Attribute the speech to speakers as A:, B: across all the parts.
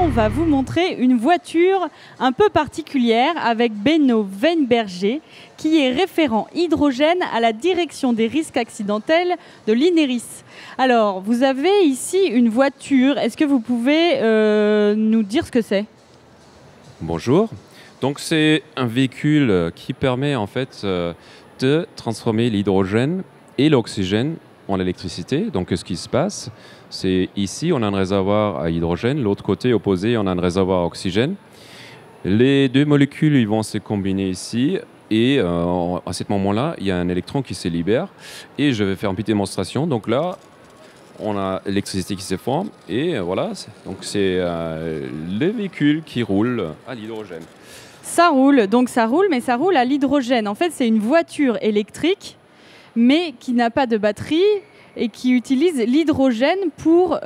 A: on va vous montrer une voiture un peu particulière avec Benno Wijnberger, qui est référent hydrogène à la direction des risques accidentels de l'INERIS. Alors, vous avez ici une voiture. Est-ce que vous pouvez nous dire ce que c'est ?
B: Bonjour. Donc, c'est un véhicule qui permet en fait de transformer l'hydrogène et l'oxygène en électricité. Donc, ce qui se passe, c'est ici, on a un réservoir à hydrogène. L'autre côté opposé, on a un réservoir à oxygène. Les deux molécules ils vont se combiner ici. Et à ce moment-là, il y a un électron qui se libère. Et je vais faire une petite démonstration. Donc là, on a l'électricité qui se forme. Et voilà, donc c'est le véhicule qui roule à l'hydrogène.
A: Ça roule, mais ça roule à l'hydrogène. En fait, c'est une voiture électrique, mais qui n'a pas de batterie et qui utilise l'hydrogène pour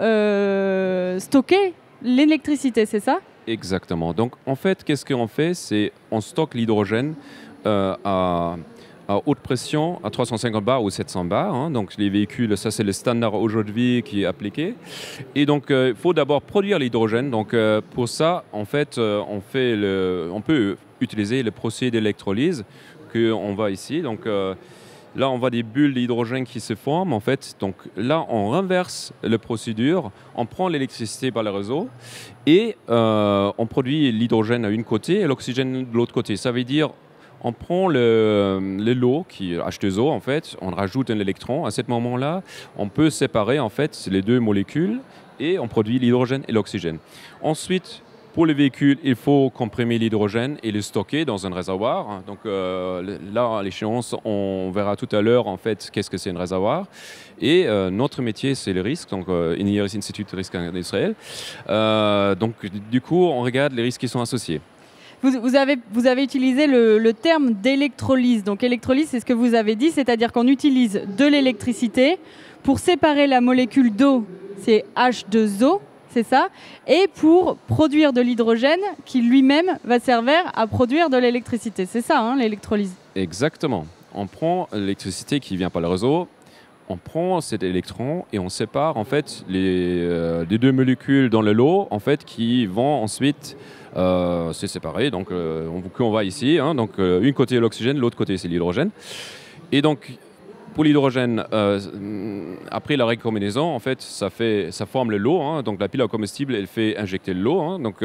A: stocker l'électricité, c'est ça ?
B: Exactement. Donc, en fait, qu'est-ce qu'on fait ? C'est on stocke l'hydrogène à haute pression, à 350 bars ou 700 bars. Hein. Donc, les véhicules, ça, c'est le standard aujourd'hui qui est appliqué. Et donc, il faut d'abord produire l'hydrogène. Donc, pour ça, en fait, on peut utiliser le procédé d'électrolyse qu'on voit ici. Donc, là, on voit des bulles d'hydrogène qui se forment, en fait. Donc là, on renverse la procédure, on prend l'électricité par le réseau et on produit l'hydrogène à une côté et l'oxygène de l'autre côté. Ça veut dire, on prend le lot, qui est H2O, en fait, on rajoute un électron. À ce moment-là, on peut séparer, en fait, les deux molécules et on produit l'hydrogène et l'oxygène. Ensuite, pour le véhicule, il faut comprimer l'hydrogène et le stocker dans un réservoir. Donc là, à l'échéance, on verra tout à l'heure en fait qu'est-ce que c'est un réservoir. Et notre métier, c'est le risque, donc INERIS Institut de risque industriel. Donc du coup, on regarde les risques qui sont associés.
A: Vous avez utilisé le terme d'électrolyse. Donc électrolyse, c'est ce que vous avez dit, c'est-à-dire qu'on utilise de l'électricité pour séparer la molécule d'eau, c'est H2O. C'est ça, et pour produire de l'hydrogène qui lui-même va servir à produire de l'électricité. C'est ça, hein, l'électrolyse.
B: Exactement. On prend l'électricité qui vient par le réseau, on prend cet électron et on sépare en fait les deux molécules dans le lot en fait qui vont ensuite se séparer. Donc qu'on voit ici. Hein, donc une côté l'oxygène, l'autre côté c'est l'hydrogène. Et donc pour l'hydrogène, après la recombinaison, en fait, ça forme le lot. Hein, donc la pile à combustible, elle fait injecter le lot. Hein, donc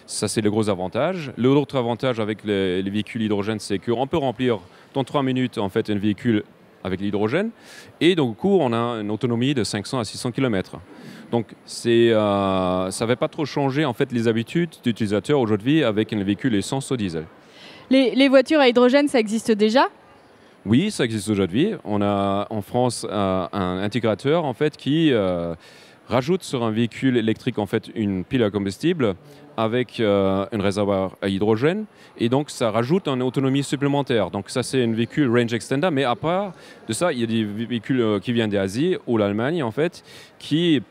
B: ça, c'est le gros avantage. L'autre avantage avec les véhicules hydrogène, c'est qu'on peut remplir dans 3 minutes en fait un véhicule avec l'hydrogène. Et donc, du coup, on a une autonomie de 500 à 600 km. Donc ça ne va pas trop changer en fait les habitudes d'utilisateurs aujourd'hui avec un véhicule essence ou diesel.
A: Les voitures à hydrogène, ça existe déjà ?
B: Oui, ça existe aujourd'hui. On a en France un intégrateur en fait qui rajoute sur un véhicule électrique en fait une pile à combustible avec un réservoir à hydrogène et donc ça rajoute une autonomie supplémentaire. Donc ça c'est un véhicule range extender, mais à part de ça, il y a des véhicules qui viennent d'Asie ou l'Allemagne en fait qui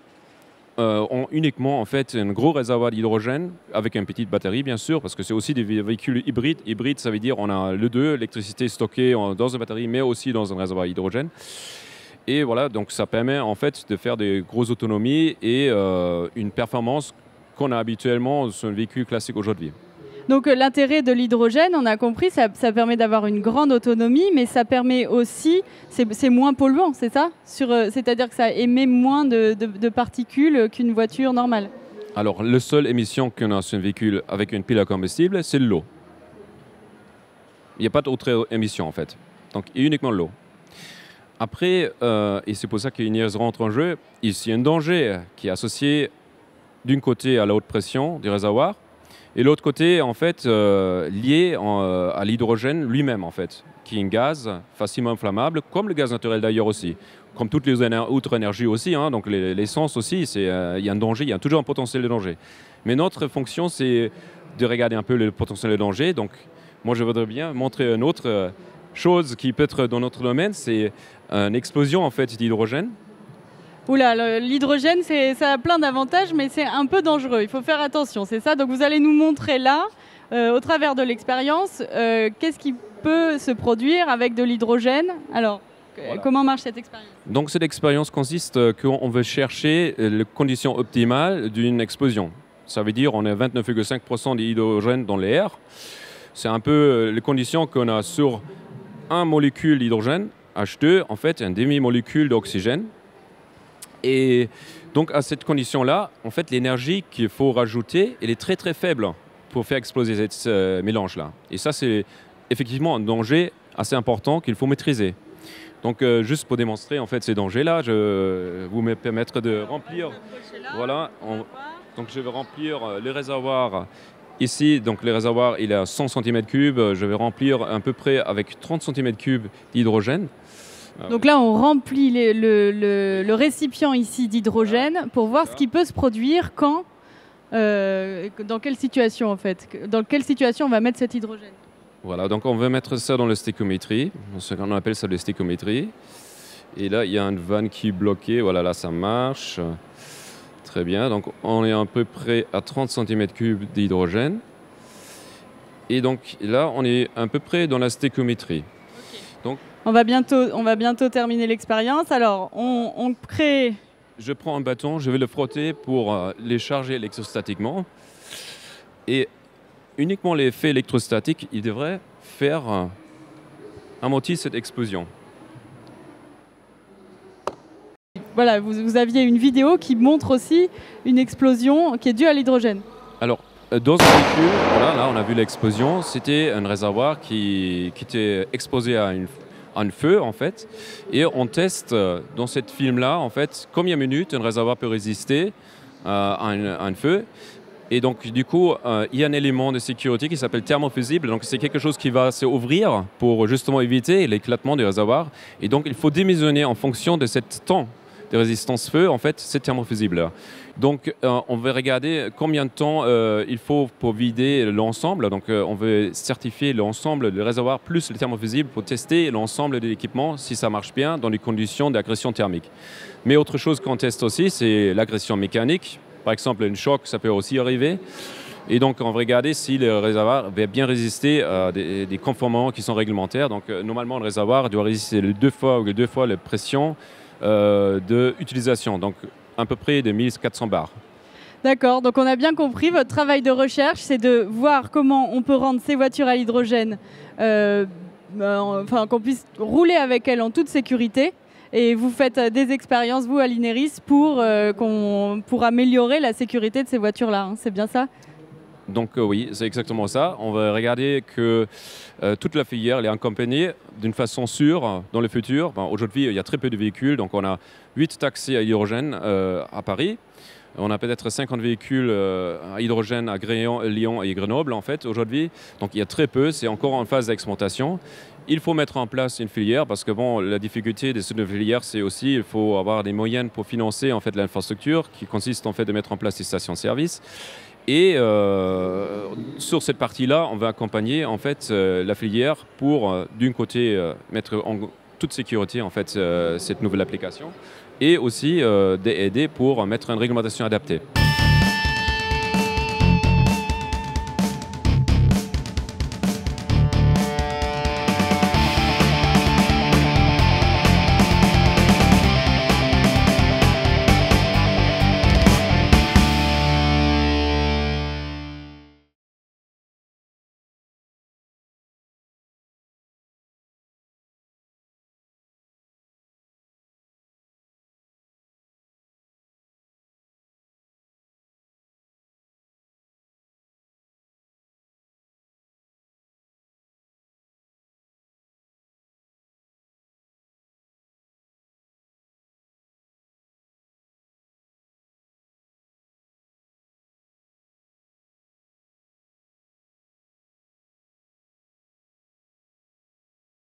B: ont uniquement en fait un gros réservoir d'hydrogène avec une petite batterie bien sûr parce que c'est aussi des véhicules hybrides. Hybride, ça veut dire on a le deux, l'électricité stockée dans une batterie mais aussi dans un réservoir d'hydrogène. Et voilà, donc ça permet en fait de faire des grosses autonomies et une performance qu'on a habituellement sur un véhicule classique aujourd'hui.
A: Donc l'intérêt de l'hydrogène, on a compris, ça permet d'avoir une grande autonomie, mais ça permet aussi, c'est moins polluant, c'est ça ? C'est-à-dire que ça émet moins de particules qu'une voiture normale.
B: Alors, la seule émission qu'on a sur un véhicule avec une pile à combustible, c'est l'eau. Il n'y a pas d'autre émission en fait, donc uniquement l'eau. Après, et c'est pour ça qu'INERIS rentre en jeu, ici un danger qui est associé d'un côté à la haute pression du réservoir, et l'autre côté, en fait, lié à l'hydrogène lui-même, en fait, qui est un gaz facilement inflammable, comme le gaz naturel d'ailleurs aussi, comme toutes les autres énergies aussi. Hein, donc l'essence aussi, il y a un danger, il y a toujours un potentiel de danger. Mais notre fonction, c'est de regarder un peu le potentiel de danger. Donc, moi, je voudrais bien montrer une autre chose qui peut être dans notre domaine, c'est une explosion en fait d'hydrogène.
A: Oula, l'hydrogène, ça a plein d'avantages, mais c'est un peu dangereux. Il faut faire attention, c'est ça. Donc vous allez nous montrer là, au travers de l'expérience, qu'est-ce qui peut se produire avec de l'hydrogène. Alors, voilà. Comment marche cette expérience ?
B: Donc cette expérience consiste qu'on veut chercher les conditions optimales d'une explosion. Ça veut dire qu'on a 29,5% d'hydrogène dans l'air. C'est un peu les conditions qu'on a sur un molécule d'hydrogène, H2, en fait, une demi-molécule d'oxygène. Et donc, à cette condition-là, en fait, l'énergie qu'il faut rajouter, elle est très, très faible pour faire exploser ce mélange-là. Et ça, c'est effectivement un danger assez important qu'il faut maîtriser. Donc, juste pour démontrer, en fait, ces dangers-là, je vais vous permettre de remplir. Voilà. Donc, je vais remplir le réservoir. Ici, donc, le réservoir, il est à 100 cm3. Je vais remplir à peu près avec 30 cm3 d'hydrogène.
A: Donc là, on remplit le récipient ici d'hydrogène pour voir ce qui peut se produire quand, dans quelle situation en fait, dans quelle situation on va mettre cet hydrogène.
B: Voilà, donc on va mettre ça dans la stéchiométrie, ce qu'on appelle ça la stéchiométrie. Et là, il y a une vanne qui est bloquée, voilà, là ça marche. Très bien, donc on est à peu près à 30 cm3 d'hydrogène. Et donc là, on est à peu près dans la stéchiométrie.
A: Okay. Donc, on va bientôt terminer l'expérience. Alors, on crée...
B: Je prends un bâton, je vais le frotter pour les charger électrostatiquement. Et uniquement l'effet électrostatique, il devrait faire amortir cette explosion.
A: Voilà, vous aviez une vidéo qui montre aussi une explosion qui est due à l'hydrogène.
B: Alors, dans ce véhicule, voilà, là on a vu l'explosion, c'était un réservoir qui était exposé à un feu en fait. Et on teste dans cette film-là, en fait, combien de minutes un réservoir peut résister à un feu. Et donc, du coup, il y a un élément de sécurité qui s'appelle thermofusible. Donc, c'est quelque chose qui va s'ouvrir pour justement éviter l'éclatement du réservoir. Et donc, il faut démissionner en fonction de ce temps de résistance feu, en fait, c'est thermofusible. Donc, on va regarder combien de temps il faut pour vider l'ensemble. Donc, on veut certifier l'ensemble du réservoir plus le thermofusible pour tester l'ensemble de l'équipement si ça marche bien dans les conditions d'agression thermique. Mais autre chose qu'on teste aussi, c'est l'agression mécanique. Par exemple, un choc, ça peut aussi arriver. Et donc, on va regarder si le réservoir va bien résister à des conformations qui sont réglementaires. Donc, normalement, le réservoir doit résister deux fois la pression d'utilisation, donc à peu près de 1400 bars.
A: D'accord, donc on a bien compris, votre travail de recherche, c'est de voir comment on peut rendre ces voitures à l'hydrogène, qu'on puisse rouler avec elles en toute sécurité. Et vous faites des expériences, vous, à l'INERIS, pour améliorer la sécurité de ces voitures-là, hein, c'est bien ça ?
B: Donc oui, c'est exactement ça. On va regarder que toute la filière est accompagnée d'une façon sûre dans le futur. Bon, aujourd'hui, il y a très peu de véhicules, donc on a 8 taxis à hydrogène à Paris. On a peut-être 50 véhicules à hydrogène à Lyon et Grenoble, en fait, aujourd'hui. Donc il y a très peu, c'est encore en phase d'exploitation. Il faut mettre en place une filière parce que bon, la difficulté de cette filière, c'est aussi il faut avoir des moyens pour financer en fait l'infrastructure qui consiste en fait de mettre en place des stations-service. Et sur cette partie-là, on va accompagner en fait la filière pour d'un côté mettre en toute sécurité en fait cette nouvelle application et aussi aider pour mettre une réglementation adaptée.